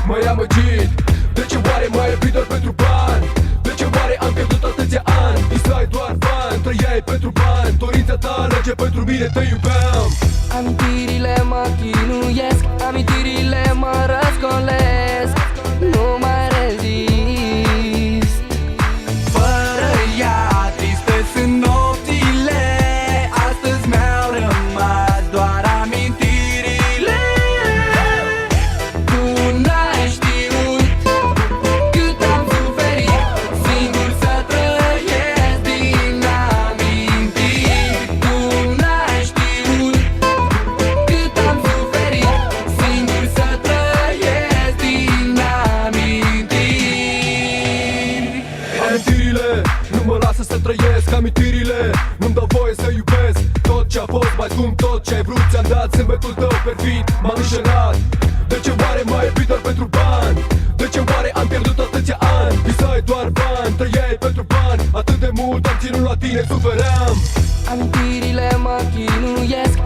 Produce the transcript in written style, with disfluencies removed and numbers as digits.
m-ai amăgit? De ce oare m-ai iubit doar pentru bani? De ce oare am pierdut atâția ani? Visai doar bani, trăiai pentru bani. Dorința ta alege pentru mine, te iubeam. Amintirile mă chinuiesc, amintirile mă răscolesc. Nu mai rezist. Fără ea, triste sunt nopțile. Astăzi mi-au rămas doar amintirile. Tu n-ai știut cât am suferit, singur să trăiesc din amintiri. Tu n-ai știut cât am suferit, singur să trăiesc din amintiri. Amintirile nu mă lasă să trăiesc. Amintirile nu-mi dau voie să iubesc. Tot ce-a fost mai scump, tot ce-ai vrut ți-am dat. Zâmbetul tău perfid m-a înșelat. De ce oare m-ai iubit doar pentru bani? De ce oare am pierdut atâția ani? Visai doar bani, trăiai pentru bani. Atât de mult am ținut la tine, sufeream. Amintirile mă chinuiesc,